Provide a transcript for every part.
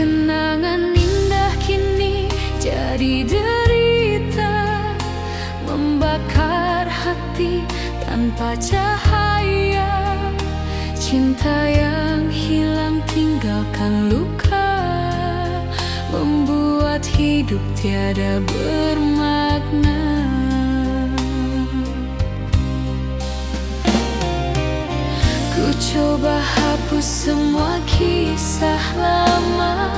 Kenangan indah kini jadi derita, membakar hati tanpa cahaya. Cinta yang hilang tinggalkan luka, membuat hidup tiada bermakna. Ku coba hapus semua kisah lama,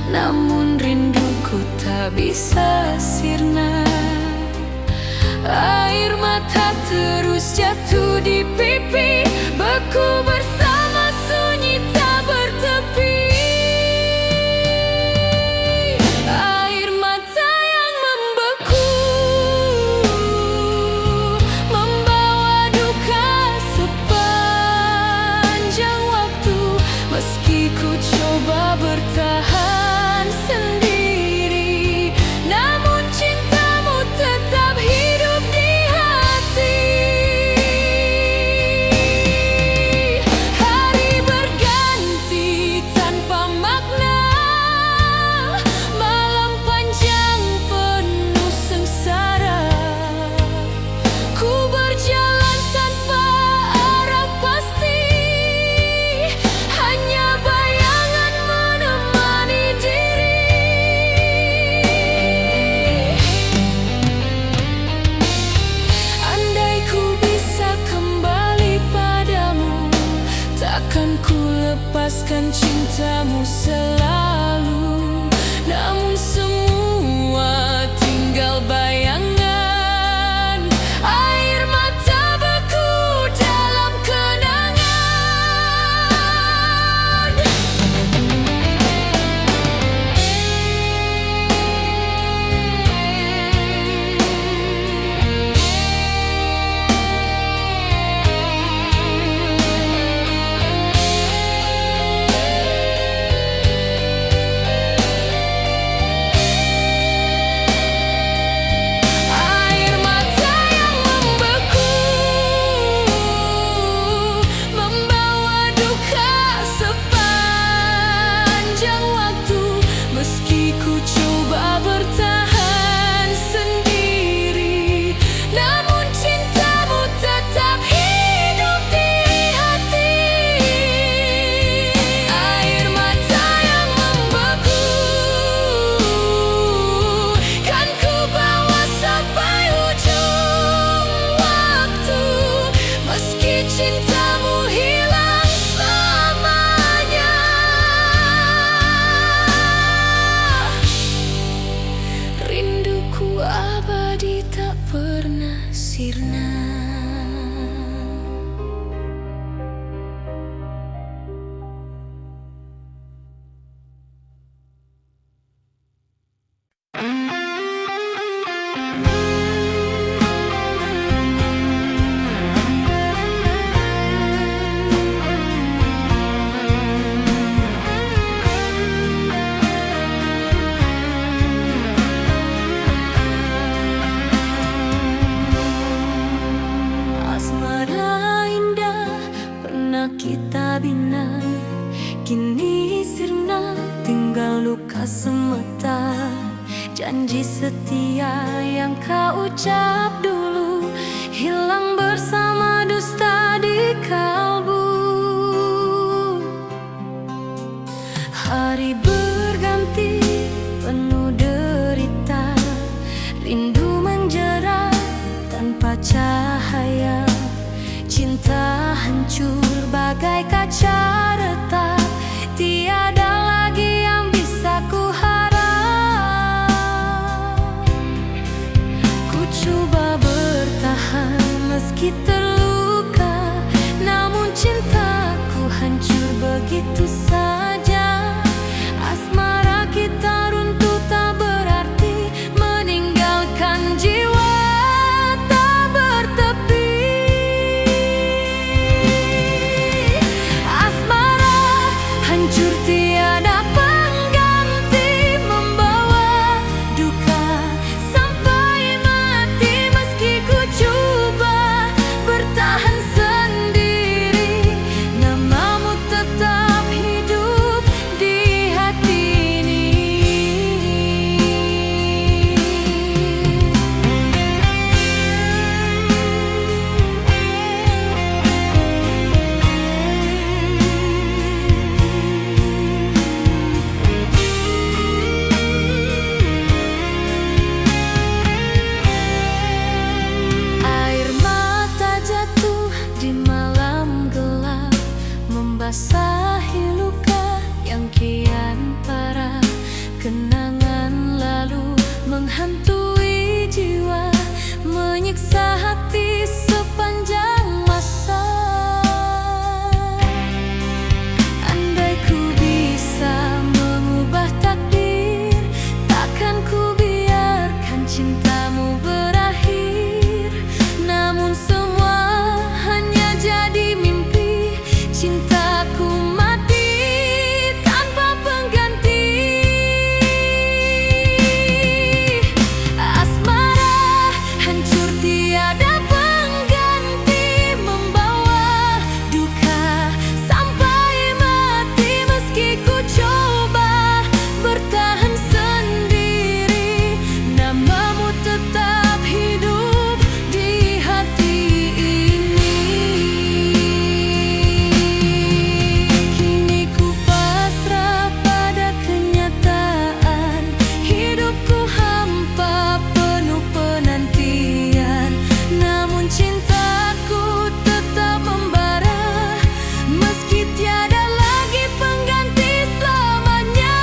namun rinduku tak bisa sirna. Air mata terus jatuh di pipi, beku bersama sunyi tak bertepi. Air mata yang membeku, membawa duka sepanjang waktu. Meski ku coba bertahan sendiri, namun cintamu tetap hidup di hati. Hari berganti tanpa makna, malam panjang penuh sengsara. Ku berjalan tanpa arah pasti, hanya bayangan menemani diri. Andai ku bisa kembali padamu, takkan ku lepaskan cintamu selalu. Namun semua tinggal bayangan, air mata beku dalam kenangan. Air mata yang membeku, membawa duka sepanjang waktu. Meski ku coba bertahan sendiri, namun cintamu tetap hidup di hati. Air mata yang membeku, kan ku bawa sampai ujung waktu. Meski cintamu hilang selamanya, rinduku abadi tak pernah sirna. Asmara indah pernah kita bina, kini sirna tinggal luka semata. Janji setia yang kau ucap dulu, hilang bersama dusta di kalbu. Hari berganti penuh derita, rindu menjerat tanpa cahaya. Cinta hancur bagai kaca retak, tiada lagi yang bisa ku harap. Ku coba bertahan meski membasahi luka yang kian parah. Kenangan lalu menghantui jiwa, menyiksa hati sepanjang masa. Andai ku bisa mengubah takdir, takkan ku biarkan cintamu berakhir. Namun semua hanya jadi mimpi, cintaku mati tanpa pengganti. Asmara hancur tiada pengganti, membawa duka sampai mati. Meski ku coba bertahan sendiri, namamu tetap hidup di hati ini. Kini ku pasrah pada kenyataan, hidupku hampa penuh penantian. Namun cintaku tetap membara, meski tiada lagi pengganti selamanya.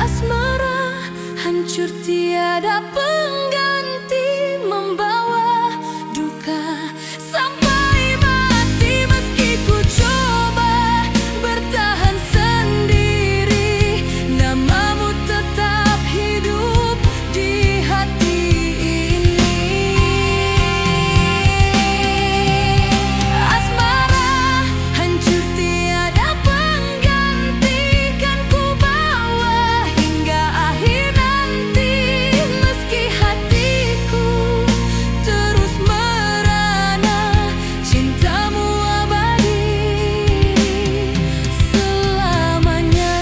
Asmara hancur tiada pengganti, membawa duka sampai mati. Meski ku coba bertahan sendiri, namamu tetap hidup di hati ini. Asmara hancur tiada pengganti, kan ku bawa hingga akhir nanti. Meski hatiku terus merana, cintamu abadi selamanya.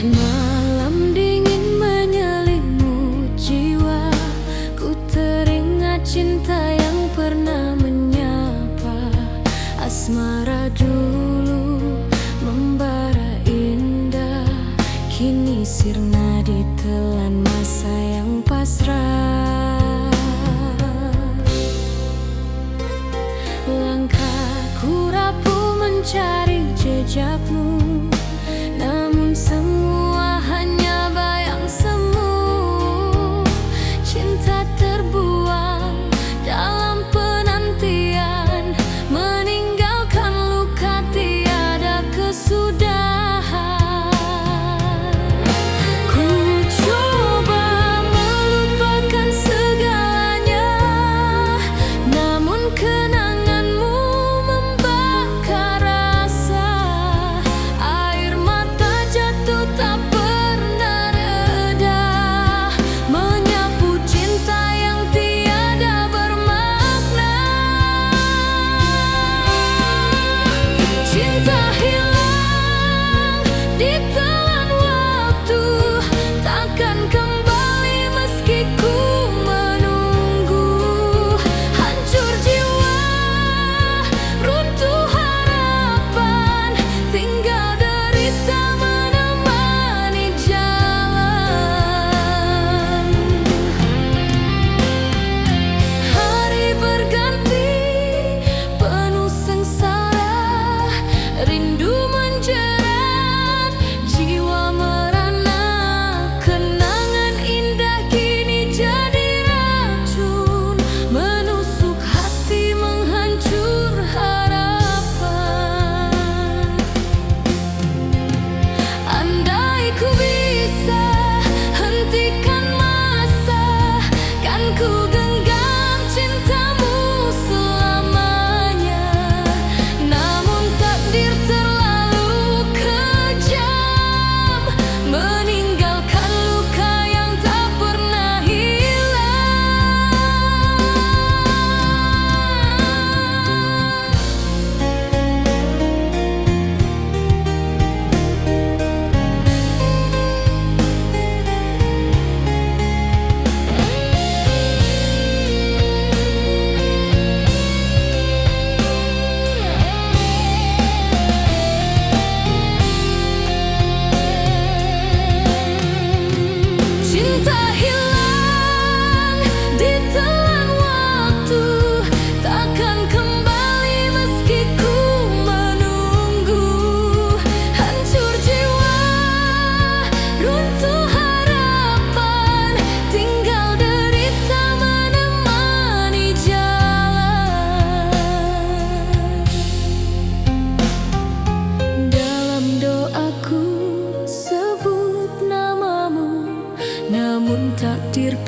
Malam dingin menyelimuti jiwa, ku teringat cinta yang pernah menyapa. Asmara dulu membara indah, kini sirna ditelan masa yang pasrah. Langkahku rapuh mencari jejakmu, namun semua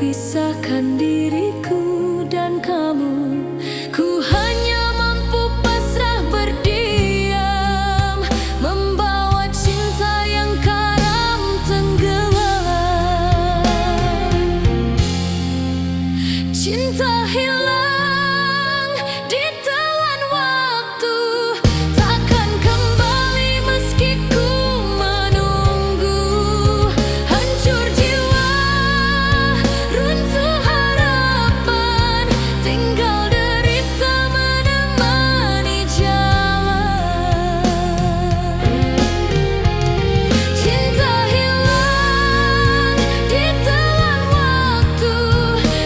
pisahkan diriku dan kamu. Ku hanya mampu pasrah berdiam, membawa cinta yang karam tenggelam. Cinta hilang ditelan waktu, takkan kembali meski ku menunggu. Hancur jiwa, runtuh harapan, tinggal derita menemani jalan. Cinta hilang ditelan waktu,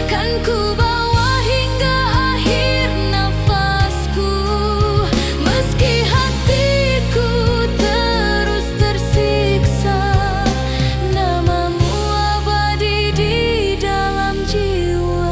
kan ku bawa hingga akhir nafasku. Meski hatiku terus tersiksa, namamu abadi di dalam jiwa.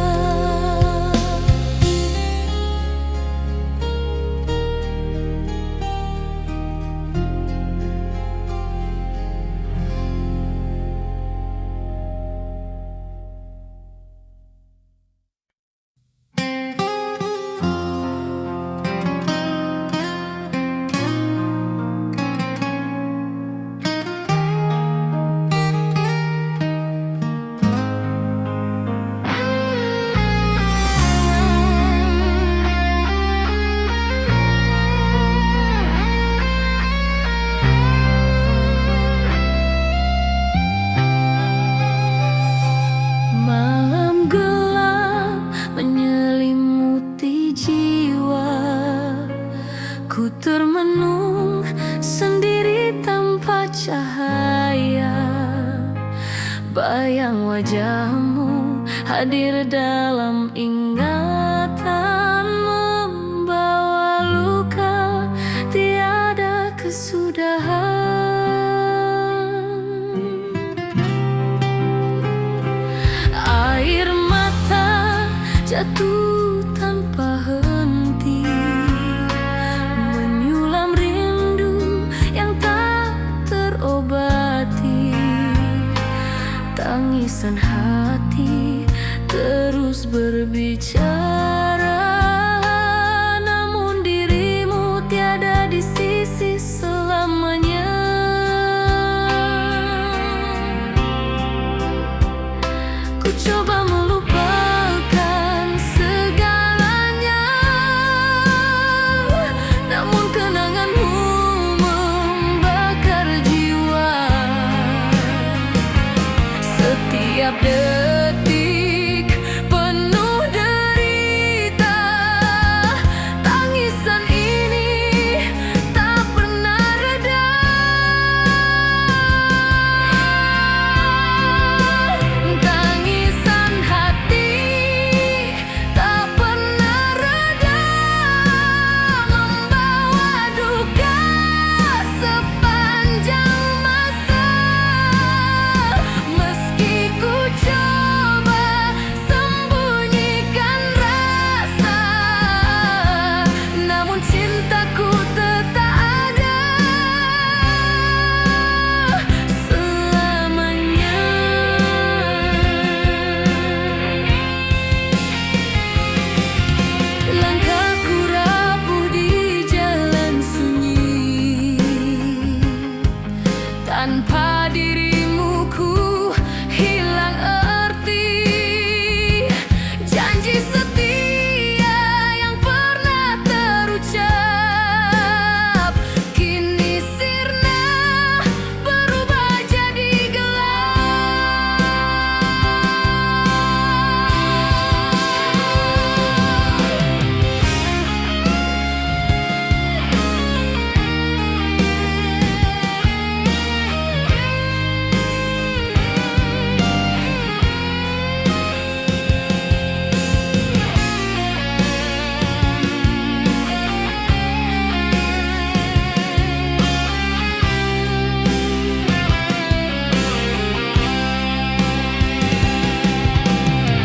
Malam gelap menyelimuti jiwa, ku termenung sendiri tanpa cahaya. Bayang wajahmu hadir dalam ingatan, membawa luka tiada kesudahan. Air mata jatuh tanpa henti, menyulam rindu yang tak terobati. Tangisan hati terus berbicara, namun dirimu tiada di sisi selamanya. Ku coba melupakan segalanya, namun kenanganmu membakar jiwa. Setiap detik penuh derita, tangisan ini tak pernah reda. Tangisan hati tak pernah reda, membawa duka sepanjang masa. Meski ku coba sembunyikan rasa, namun cintaku tetap ada selamanya. Langkahku rapuh di jalan sunyi, tanpa dirimu ku hilang arti. Janji setia yang pernah terucap kini sirna, berubah jadi gelap.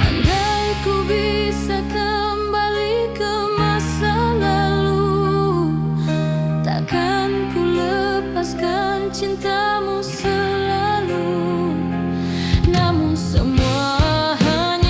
Andai ku bisa kembali ke masa lalu, takkan ku lepaskan cintamu selalu. Namun semua hanya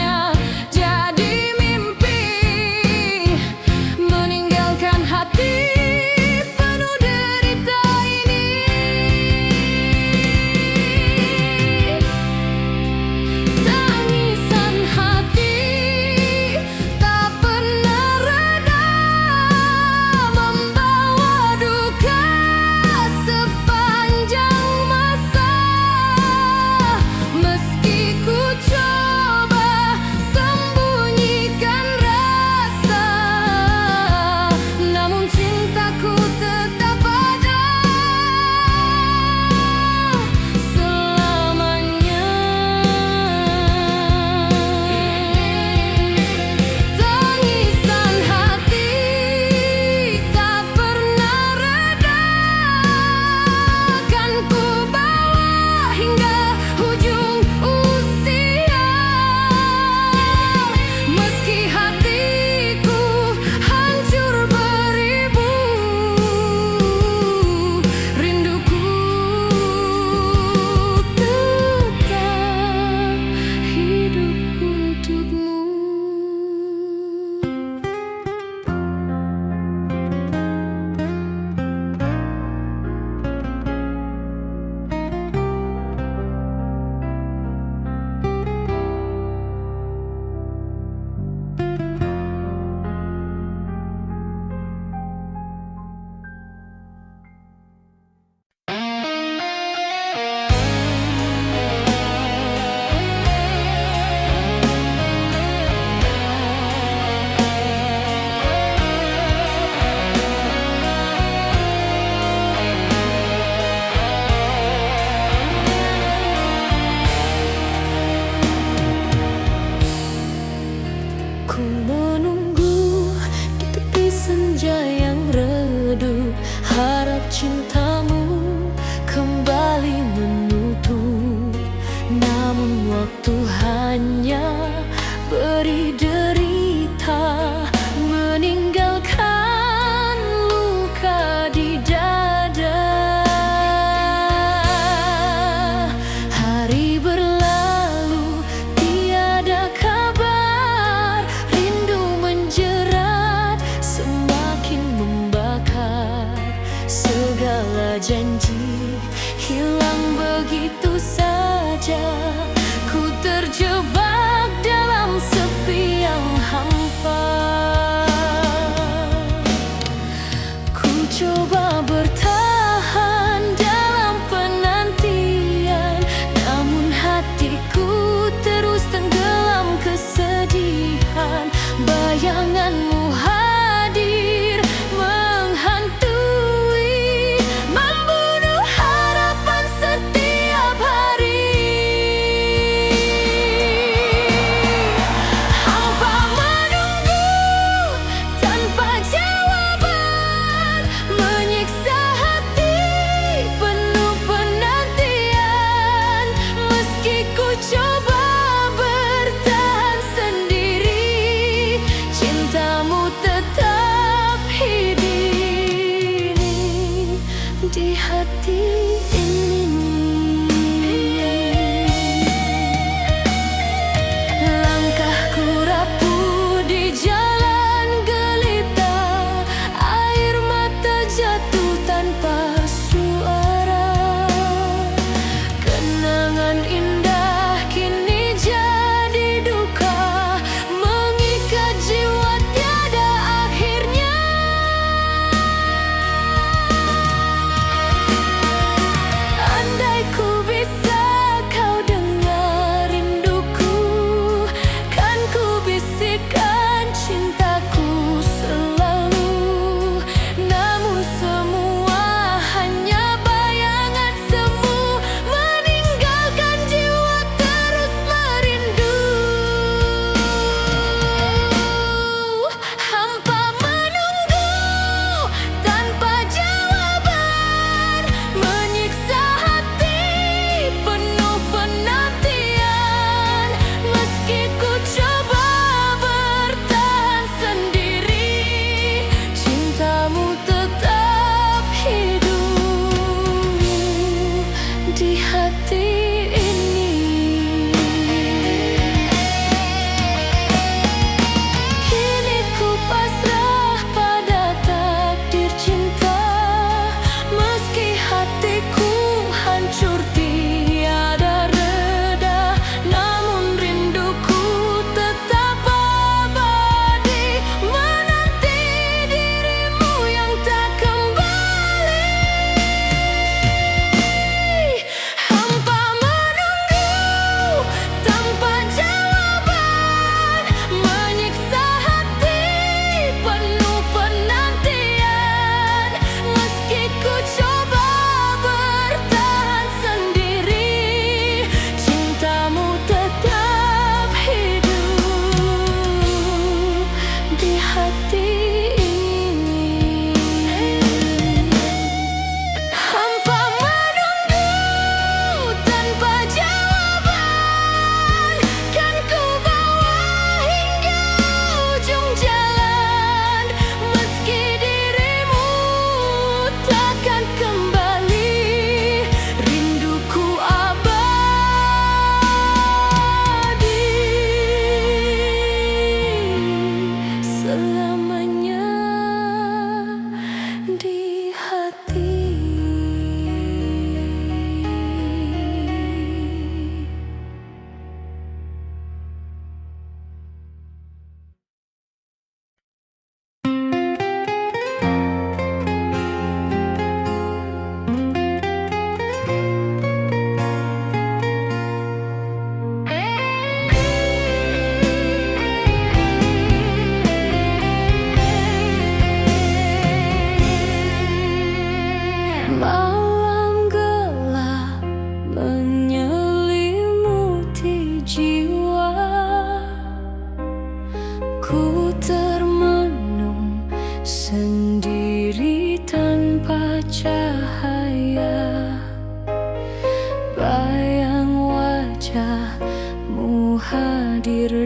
waktu hanya beri derita, meninggalkan luka di dada. Hari berlalu tiada kabar, rindu menjerat semakin membakar. Segala janji hilang begitu saja, ku terjebak dalam sepi yang hampa. Ku coba bertahan dalam penantian, namun hatiku terus tenggelam kesedihan. Bayanganmu hadir menghantui, membunuh harapan setiap hari.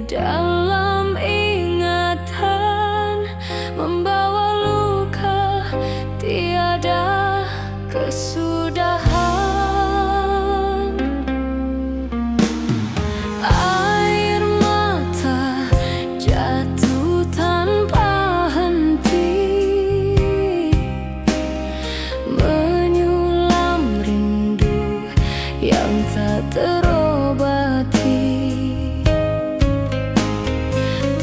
dalam ingatan, membawa luka tiada kesudahan. Air mata jatuh tanpa henti, menyulam rindu yang tak terobati.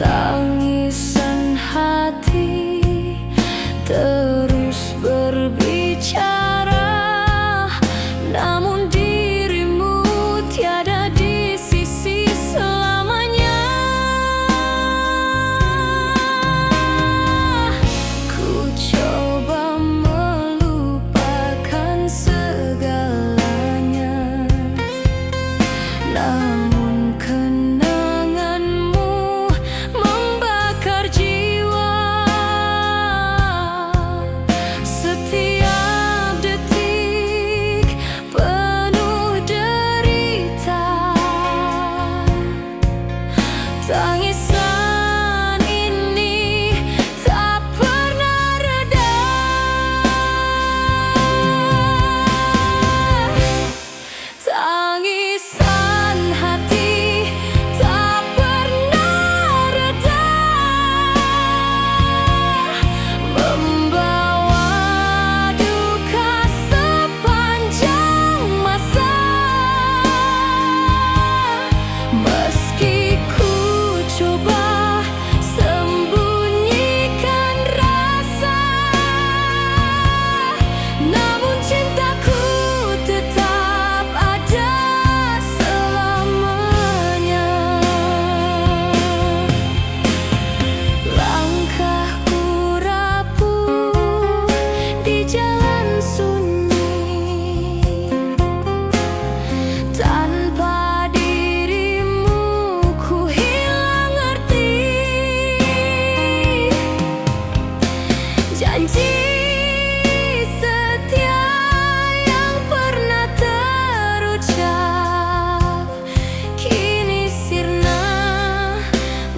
Tangisan hati terus berbicara, namun dirimu tiada di sisi selamanya. Ku coba melupakan segalanya, namun kenanganmu membakar jiwa. Setiap detik penuh derita, tangisan ini tak pernah reda. Tangisan hati tak pernah reda, membawa duka sepanjang masa. Meski ku coba sembunyikan rasa, namun cintaku tetap ada selamanya. Langkahku rapuh di jalan sunyi, tanpa dirimu ku hilang arti. Janji setia yang pernah terucap kini sirna,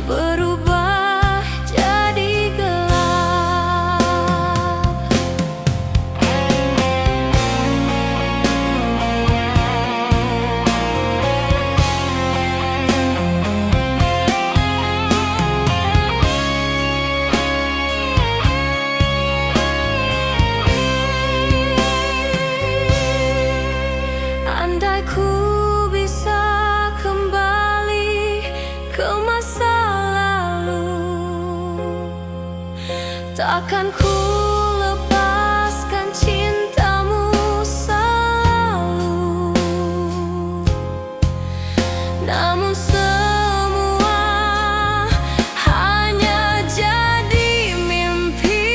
berubah jadi gelap. Andai ku bisa kembali ke masa lalu, takkan ku lepaskan cintamu selalu. Namun semua hanya jadi mimpi,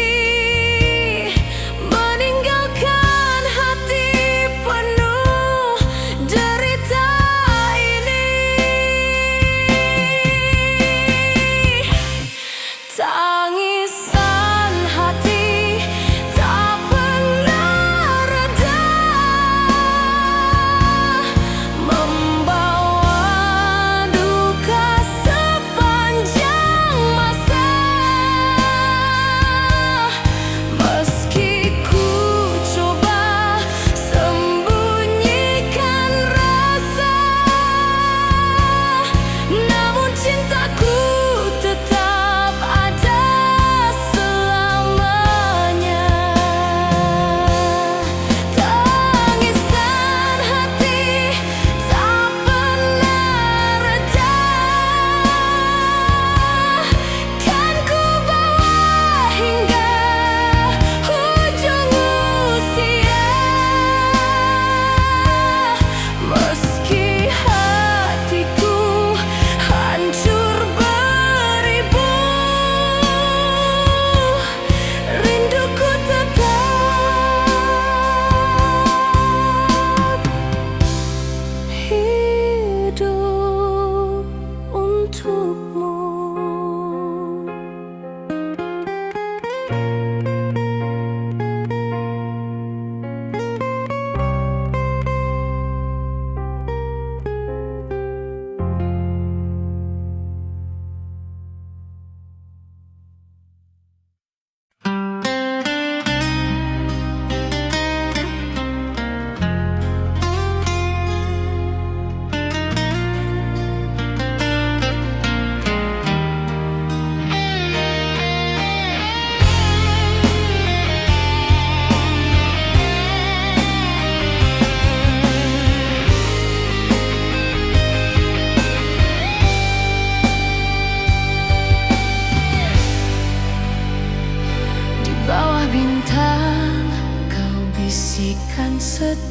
meninggalkan hati penuh derita ini. Tangisan hati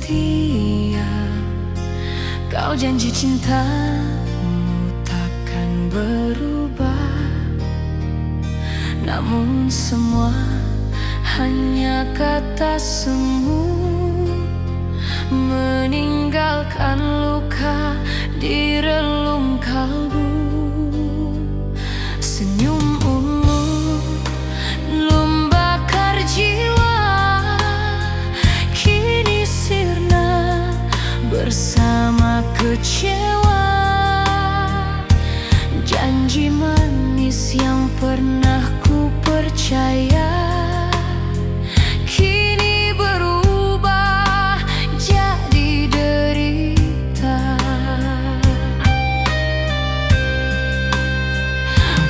setia. Kau janji cintamu takkan berubah, namun semua hanya kata semu, meninggalkan luka di relung kalbu. Senyummu membakar jiwa, kini sirna bersama kecewa. Janji manis yang pernah ku percaya kini berubah jadi derita.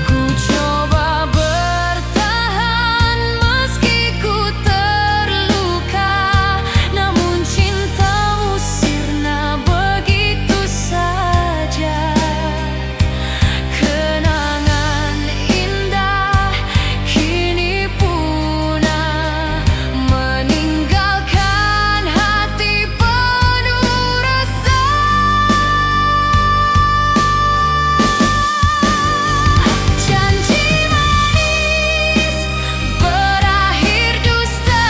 Ku coba bertahan meski ku terluka, namun cintamu sirna begitu saja. Kenangan indah kini punah, meninggalkan hati penuh rasa. Janji manis berakhir dusta,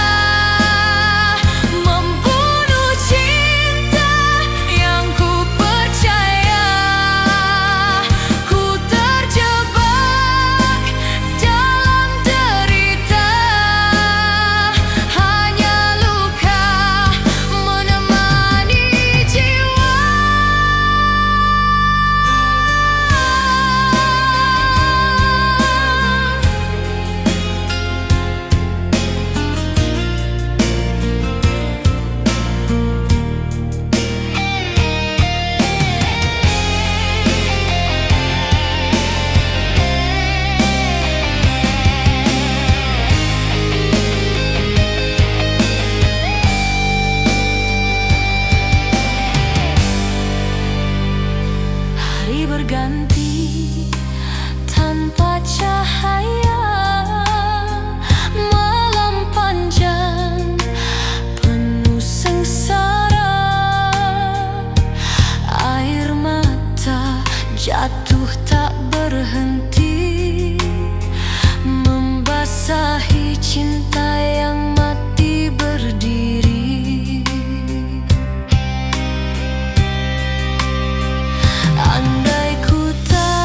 membunuh cinta yang ku percaya. Ku terjebak dalam derita, hanya luka menemani jiwa. Hari berganti tanpa cahaya, malam panjang penuh sengsara. Air mata jatuh tak berhenti, membasahi cinta yang mati berdiri. Andai ku tahu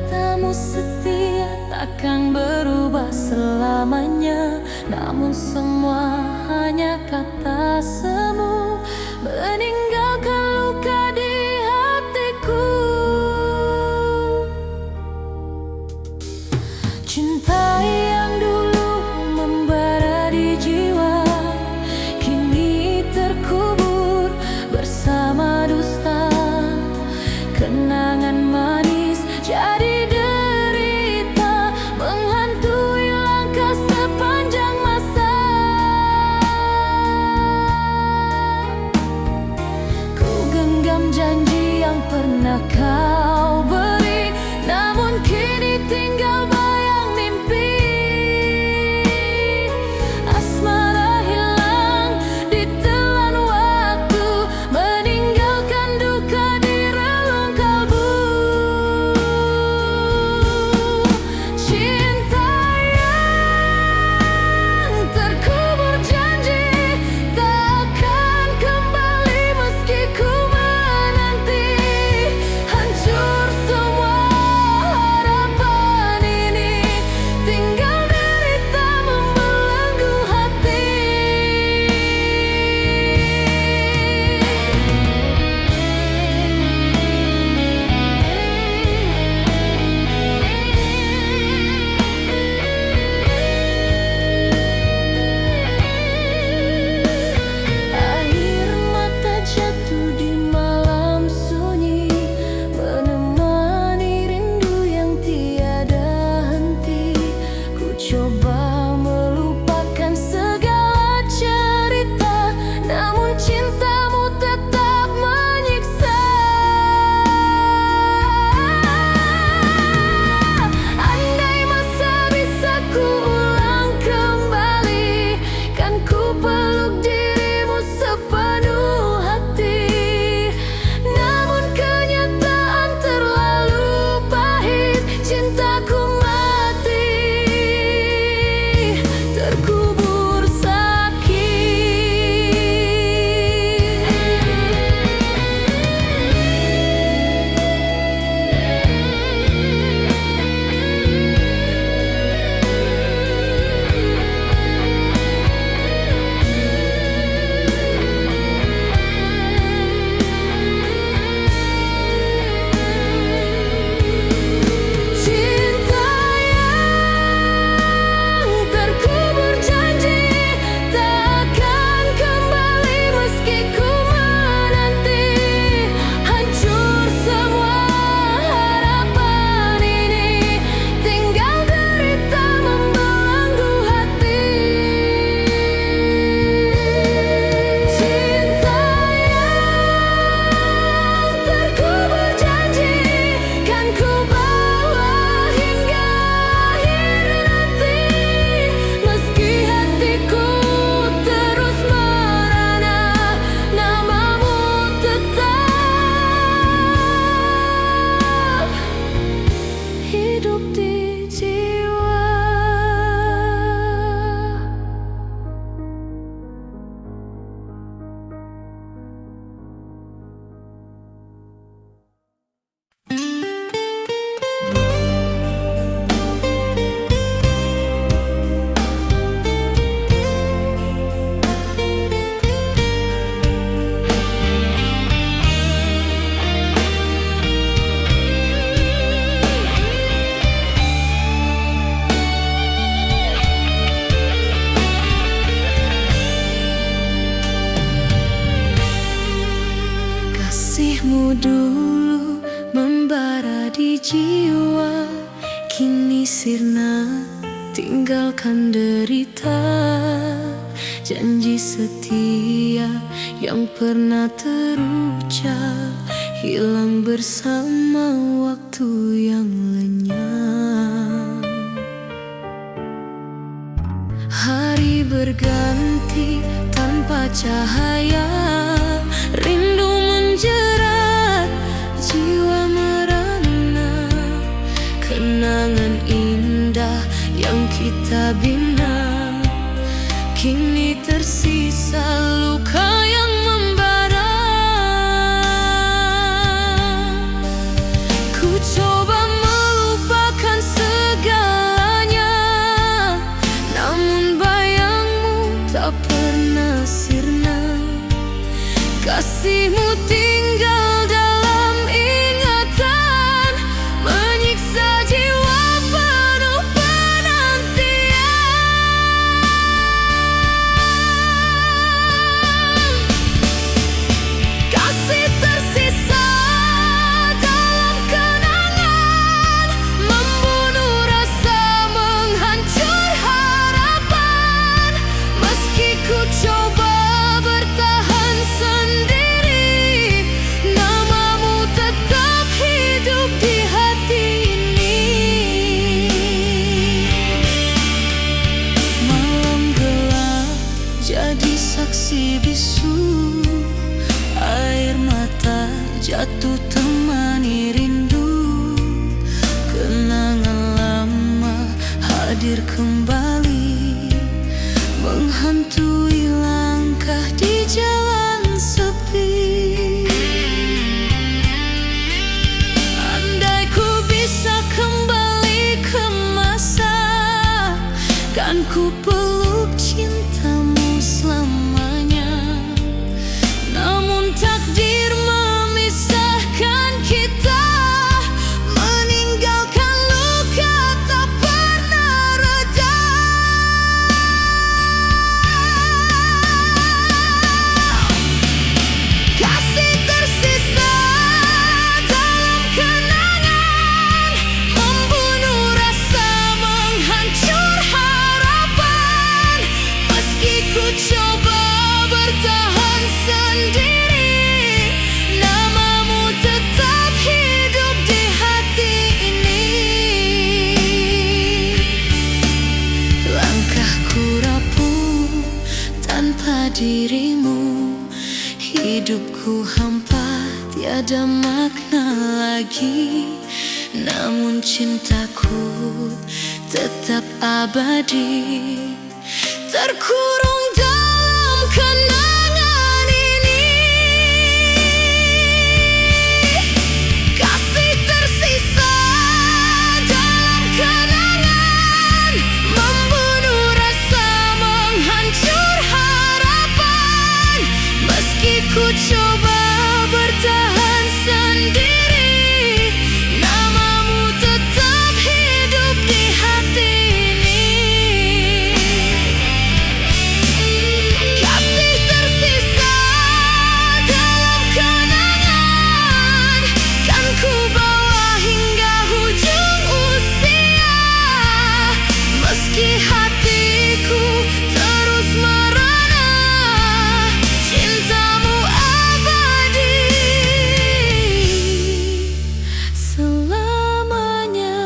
katamu setia takkan berubah selamanya. Namun semua hanya kata semu, meninggalkan luka di hatiku. Cinta yang dulu membara di jiwa kini terkubur bersama dusta. Kenangan manis jadi derita, menghantui langkah sepanjang masa. Ku genggam janji yang pernah kau beri, namun kini tinggal bayang mimpi. Asmara hilang ditelan waktu, meninggalkan duka di relung kalbu. Cinta yang terkubur janji takkan kembali meski ku menanti. Hancur semua harapan ini, tinggal derita membelenggu hati. Air mata jatuh di malam sunyi, menemani rindu yang tiada henti. Ku coba melupakan segala cerita, namun cintamu tetap menyiksa. Andai masa bisa ku ulang kembali, kan ku peluk dirimu sepenuh hati. Namun kenyataan terlalu pahit, cintaku mati, terkubur sakit. Cinta yang terkubur janji takkan kembali meski ku menanti. Hancur semua harapan ini, tinggal derita membelenggu hati. Cinta yang terkubur janji kan ku bawa hingga akhir nanti. Meski hatiku terus merana, namamu tetap hidup di jiwa. Kasihmu dulu membara di jiwa, kini sirna tinggalkan derita. Janji setia yang pernah terucap hilang bersama waktu yang lenyap. Hari berganti tanpa cahaya, rindu menjerat jiwa merana. Kenangan indah yang kita bina kini tersisa luka yang membara. Ku coba melupakan hadir kembali, menghantui langkah di jalan sepi. Andai ku bisa kembali ke masa, kan ku peluk cintamu selamanya. Namun takdir memisahkan kita, meninggalkan luka tak pernah reda. Kasih tersisa dalam kenangan, membunuh rasa, menghancur harapan. Meski ku coba bertahan sendiri, namamu tetap hidup di hati ini. Langkahku rapuh tanpa dirimu, hidupku hampa tiada makna lagi. Namun cintaku tetap abadi, terkurung dalam kenangan ini. Kasih tersisa dalam kenangan, membunuh rasa, menghancur harapan. Meski ku coba bertahan sendiri, namamu tetap hidup di hati ini. Kasih tersisa dalam kenangan, kan ku bawa hingga ujung usia. Meski hatiku terus merana, cintamu abadi selamanya.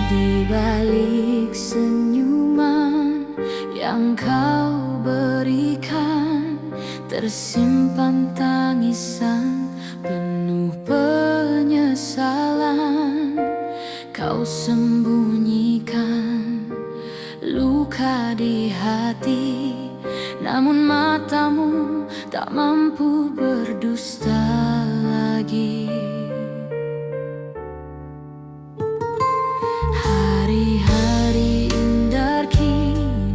Di balik senyuman yang kau berikan, tersimpan tangisan penuh penyesalan. Kau sembunyikan luka di hati, namun matamu tak mampu berdusta lagi. Hari-hari indah kini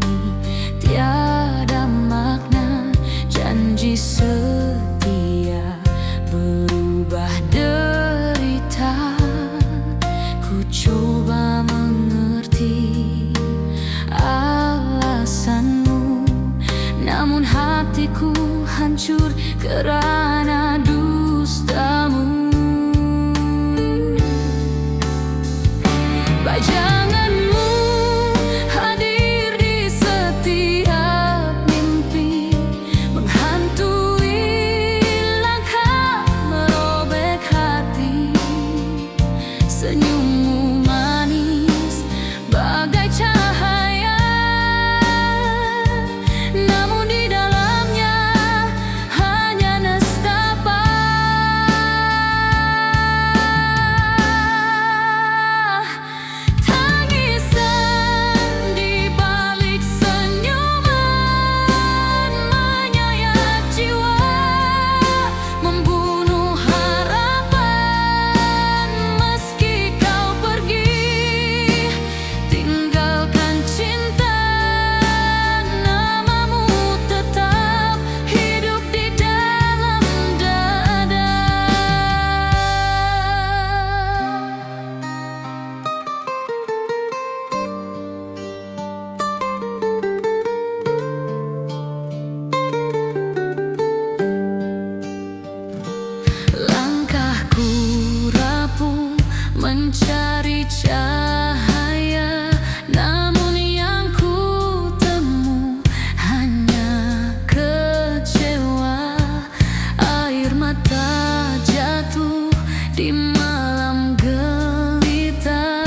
tiada makna, janji setia berubah derita. Ku coba mengerti alasanmu, namun hatiku hancur kerana dustamu. Janganmu hadir di setiap mimpi, menghantui langkah, merobek hati. Senyummu manis bagai cahaya, namun di dalamnya hanya nestapa. di malam gelita,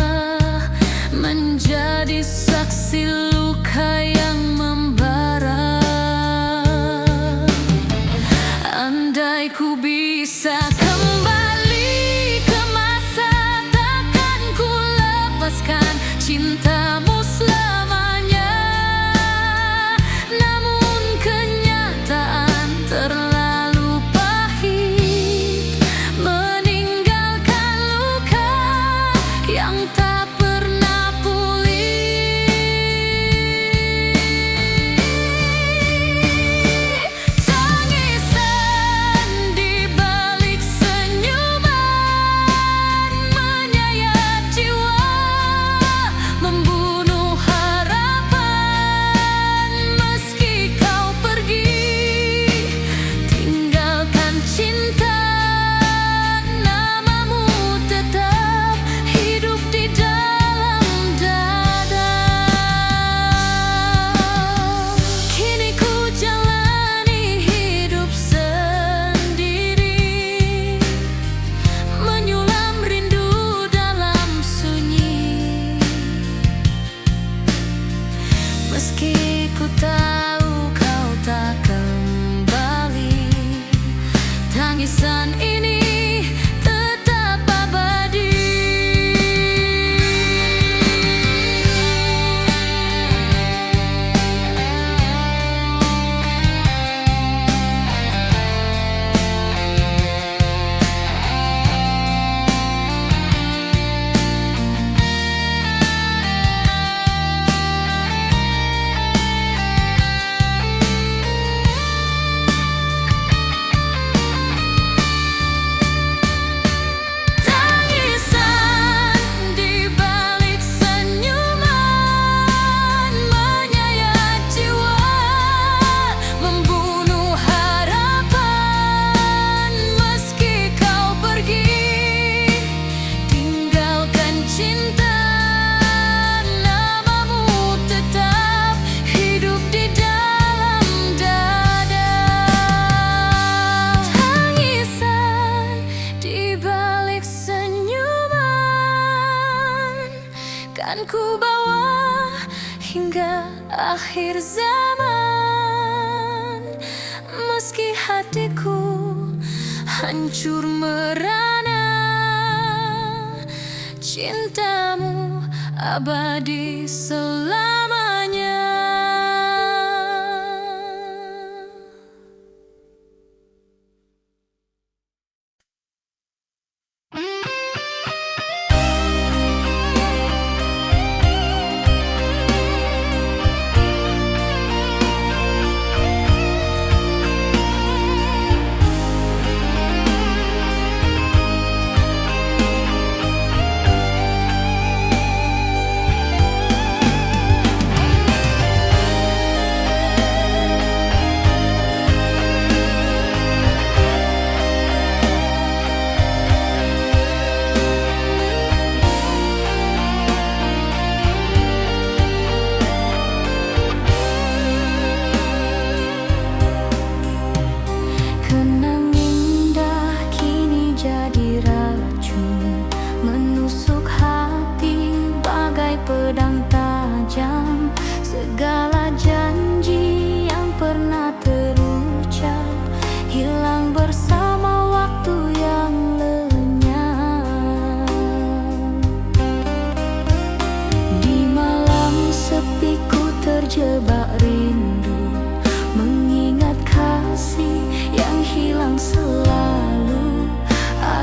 menjadi saksi luka yang membara. Andai ku bisa kembali ke masa, takkan ku lepaskan cintamu selamanya. Namun kenyataan terlalu pahit, meninggalkan luka yang tak pernah pulih. Tangisan di balik senyuman menyayat jiwa, membunuh harapan meski kau pergi. Tinggalkan cinta, namamu tetap hidup di dalam dada. Kini ku jalani hidup sendiri, menyulam rindu dalam sunyi. Meski ku tahu kau tak kembali, tangisan ini tetap abadi. Tangisan di balik senyuman menyayat jiwa, membunuh harapan meski kau pergi. Tinggalkan cinta, namamu tetap hidup di dalam dada. Tangisan di balik senyuman kan ku bawa hingga akhir zaman. Meski hatiku hancur merana, cintamu abadi selamanya. Kenang indah kini jadi racun, menusuk hati bagai pedang tajam. Segala janji yang pernah terucap hilang bersama waktu yang lenyap. Di malam sepi ku terjebak rindu, mengingat kasih yang hilang selalu.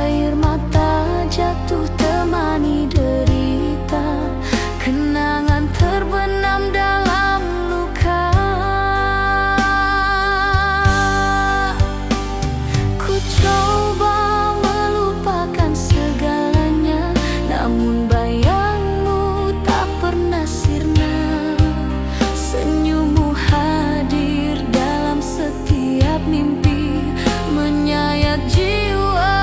Air mata jatuh temani derita, kenangan terbenam dalam luka. Ku coba melupakan segalanya, namun bayangmu tak pernah sirna. Senyummu hadir dalam setiap mimpi, menyayat jiwa.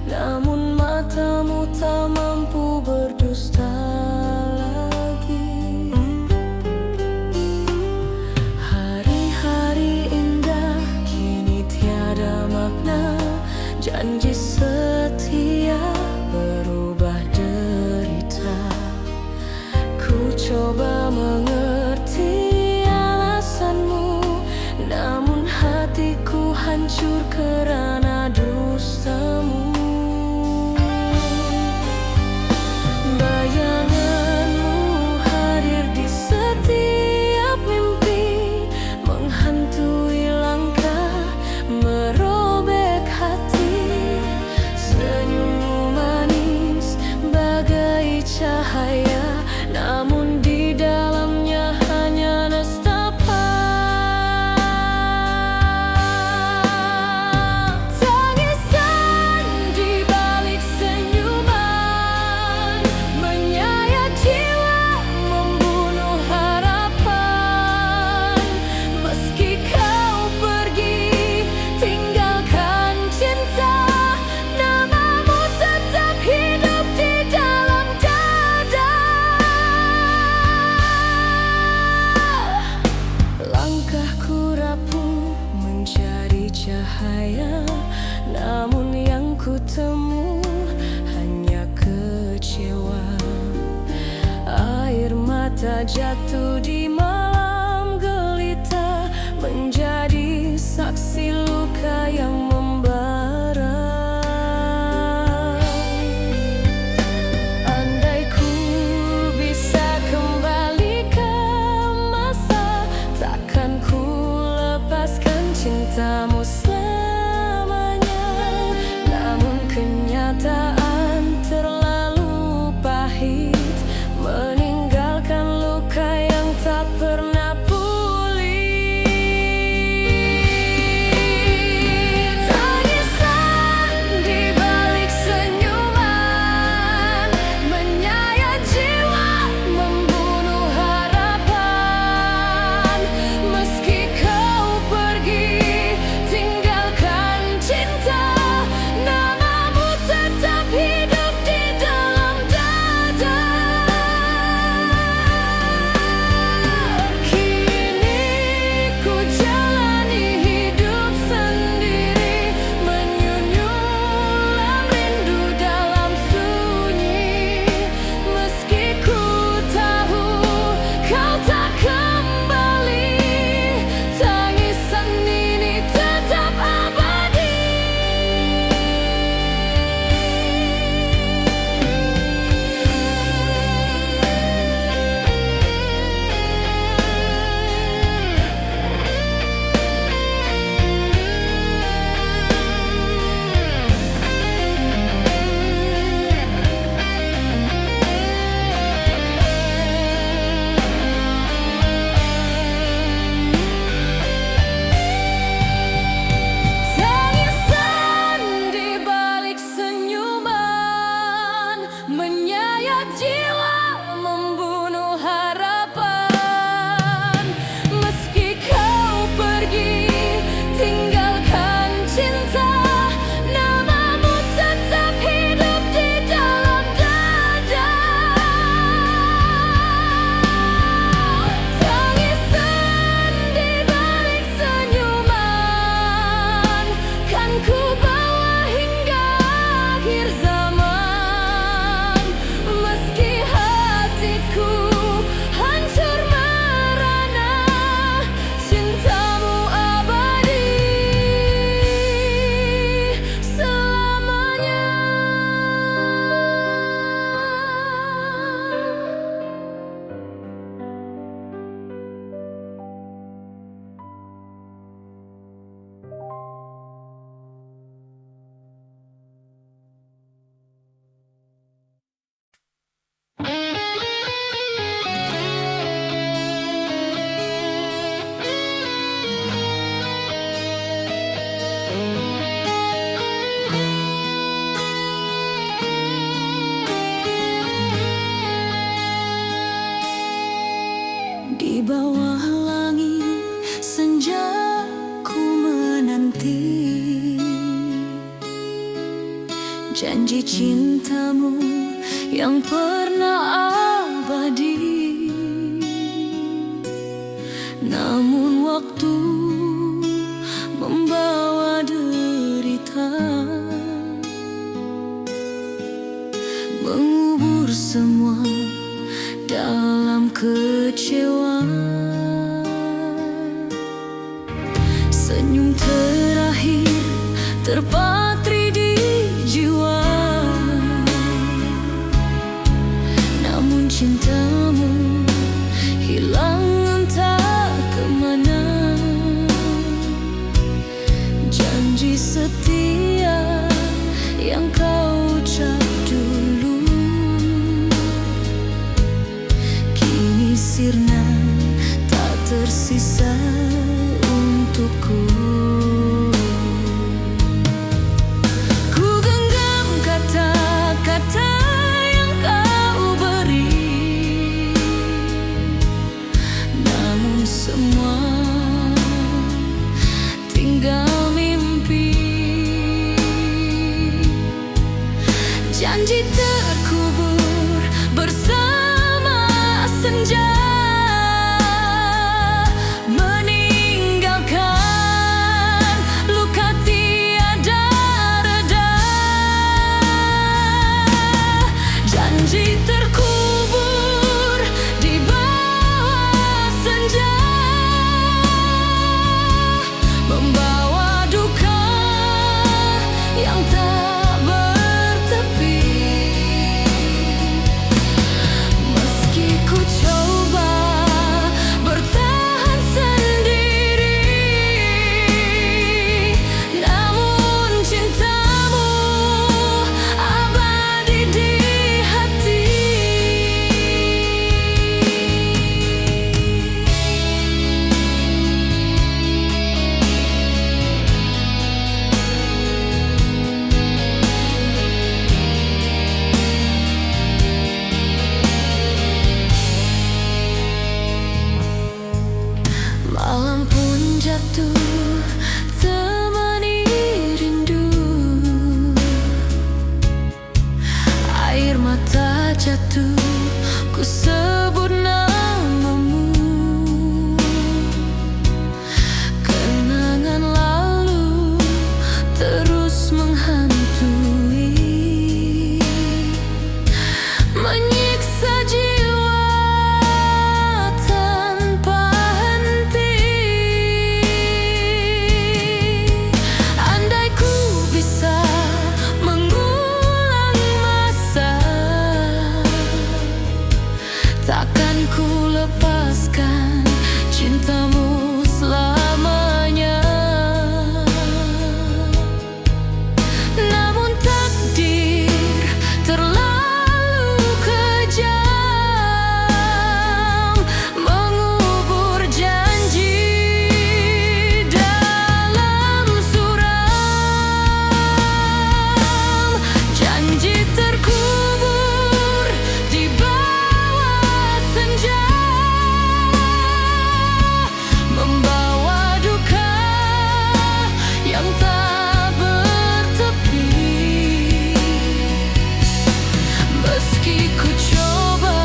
namun matamu tak mampu berdusta lagi. Hari-hari indah kini tiada makna, janji setia berubah derita. Ku coba mengerti alasanmu, namun hatiku hancur kerana dustamu. Bayanganmu hadir di setiap mimpi, menghantui langkah, merobek hati. Senyummu manis bagai cahaya, namun di dalamnya hanya nestapa. Tangisan di balik senyuman menyayat jiwa, membunuh harapan. Meski kau pergi tinggalkan cinta, namamu tetap hidup di dalam dada. Langkahku rapuh mencari cahaya, namun yang kutemu hanya kecewa. Air mata jatuh di malam gelita, menjadi saksi luka yang membara. Andai ku bisa kembali ke masa, takkan ku lepaskan cintamu selamanya. Namun kenyataan terlalu pahit, meninggalkan luka yang tak janji cintamu yang pernah abadi. Namun waktu membawa derita, mengubur semua dalam kecewa. Senyum terakhir terpatri di jiwa, namun cintamu hilang entah kemana. Janji setia yang kau ucap dulu kini sirna, tak tersisa untukku. Ku genggam kata-kata yang kau beri, namun semua tinggal mimpi. Janji terkubur bersama senja, malam pun jatuh temani rindu. Air mata jatuh, ku sebut namamu. Kenangan lalu terus menghantui, menyiksa jiwa tanpa henti. Andai ku bisa mengulang masa, takkan ku lepaskan cintamu selamanya. Namun takdir terlalu kejam, mengubur janji dalam suram. Janji terkubur di bawah senja, membawa duka yang tak bertepi. Meski ku coba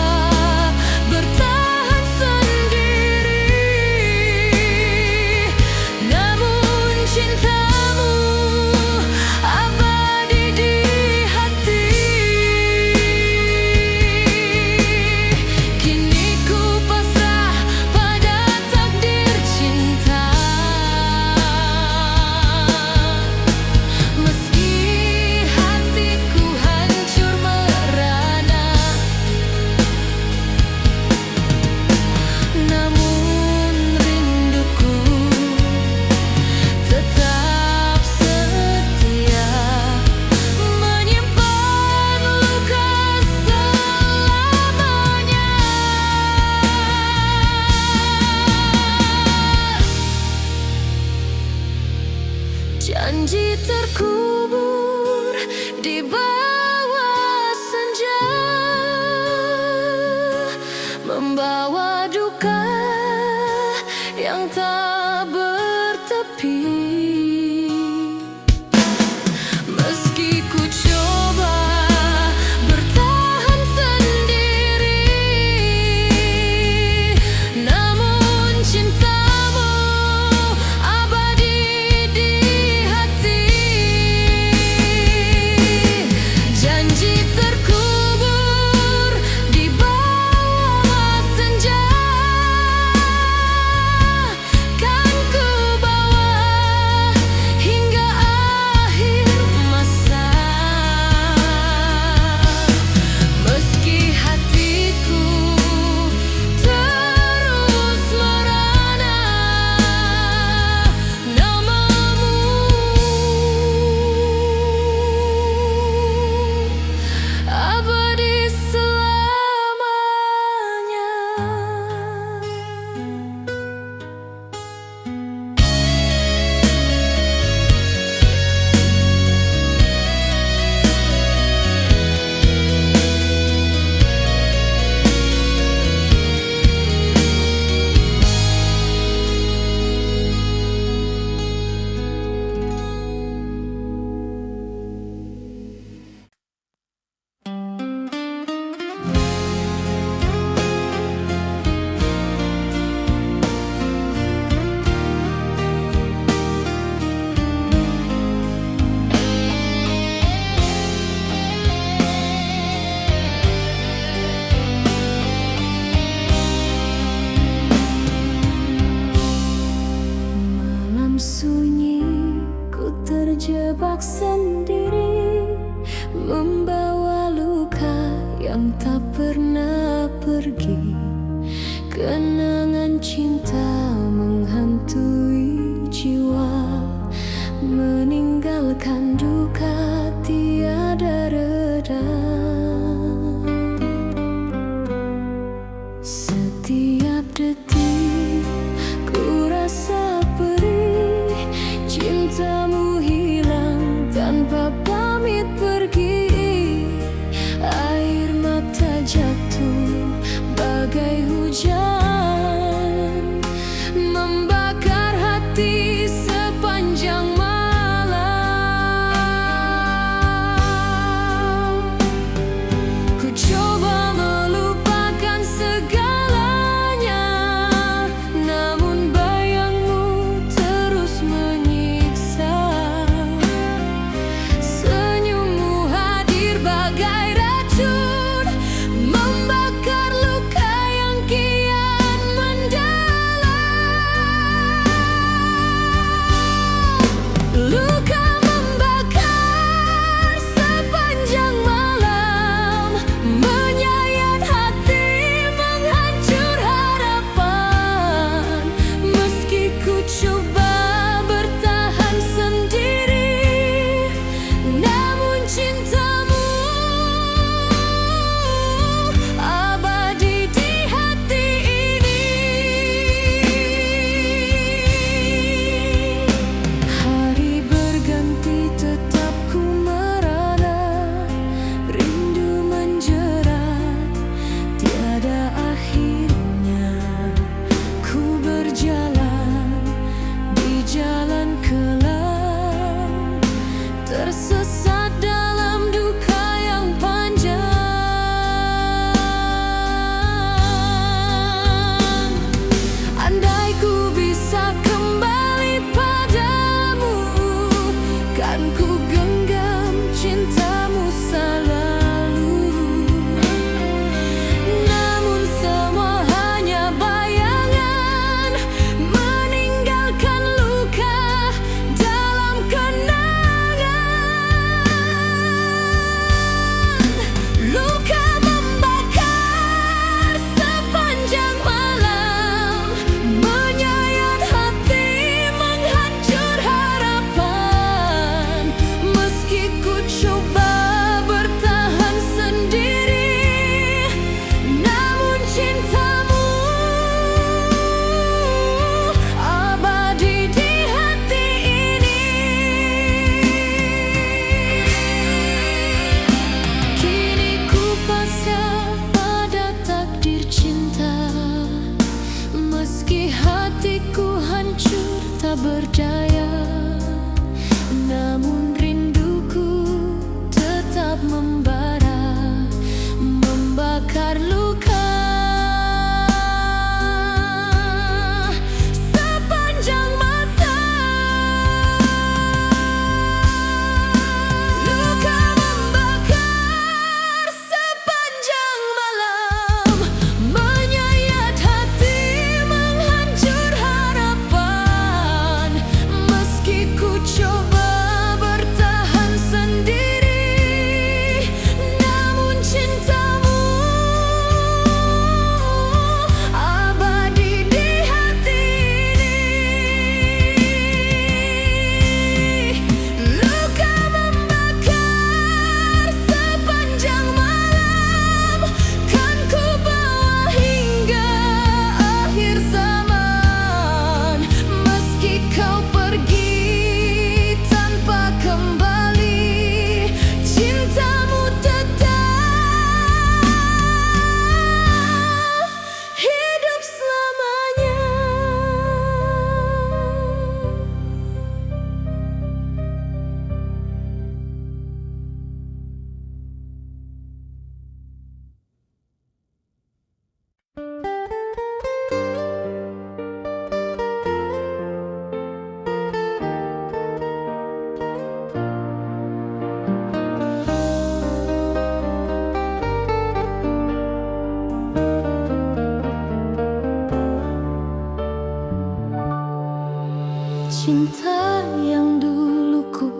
bertahan sendiri, namun cintamu abadi di hati. Kini ku pasrah pada takdir cinta, meski hatiku hancur merana. Namun rinduku tetap setia, menyimpan luka selamanya. Janji terkubur di bawah senja, membawa duka yang tak bertepi. Meski ku coba terjebak sendiri, membawa luka yang tak pernah pergi. Kenangan cinta menghantui jiwa, meninggalkan duka tiada reda. Setiap detik ku rasa perih, cintamu hilang tanpa pamit pergi. Air mata jatuh bagai hujan, membakar hati sepanjang malam.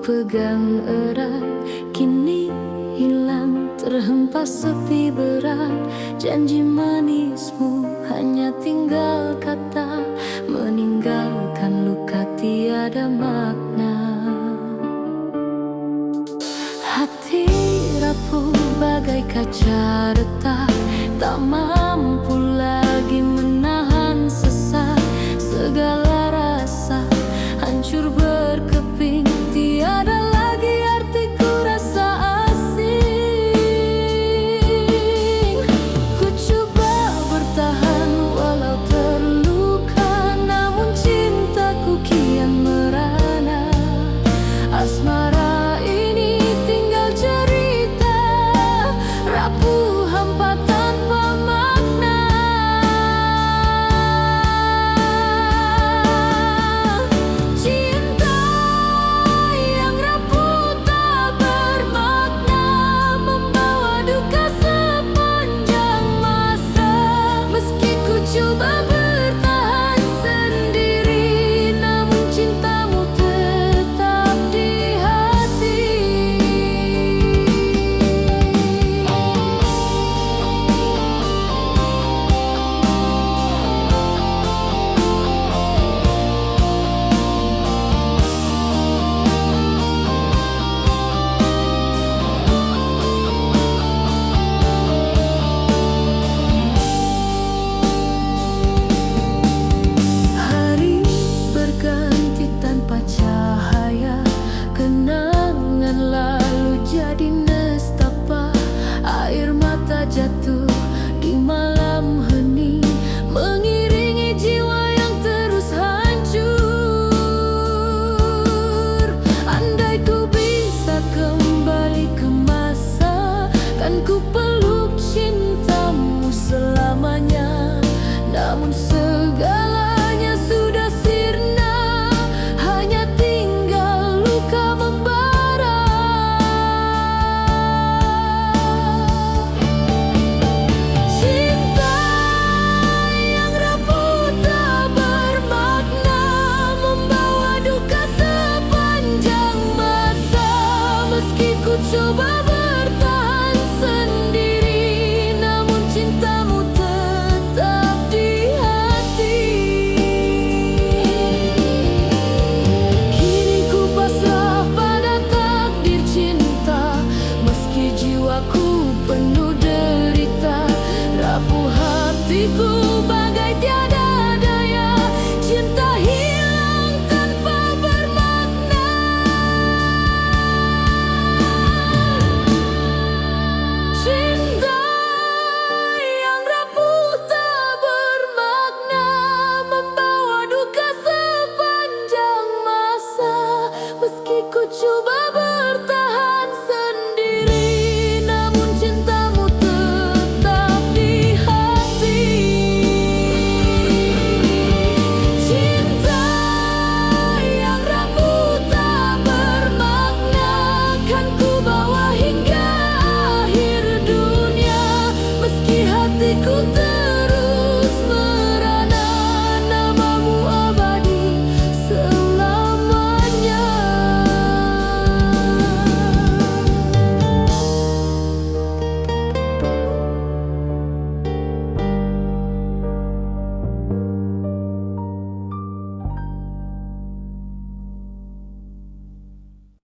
pegang erat, kini hilang terhempas sepi berat. Janji manismu hanya tinggal kata, meninggalkan luka tiada makna. Hati rapuh bagai kaca retak, tak mampu lagi menahan sesak. Segala rasa hancur berkeping, tiada lagi artiku rasa asing. Ku coba bertahan walau terluka, namun cintaku kian merana. Asmara ini tinggal cerita, rapuh hampa tanpa makna. Cinta yang rapuh tak bermakna, membawa duka sepanjang masa. Meski ku coba bertahan sendiri, namun cintamu tetap di hati. Hari berganti tanpa cahaya, kenangan lalu jadi nestapa. Air mata jatuh di malam hening, mengiringi jiwa yang terus hancur. Andai ku bisa kembali ke masa, kan ku peluk cintamu selamanya. Namun segalanya sudah sirna, hanya tinggal luka membara. Cinta yang rapuh tak bermakna, membawa duka sepanjang masa. Meski ku coba bertahan sendiri, namun cintamu tetap di hati. Kini ku pasrah pada takdir cinta, meski jiwaku penuh derita. Rapuh hatiku bagai tiada daya, cinta hilang tanpa bermakna. Cinta yang rapuh tak bermakna, membawa duka sepanjang masa. Meski ku coba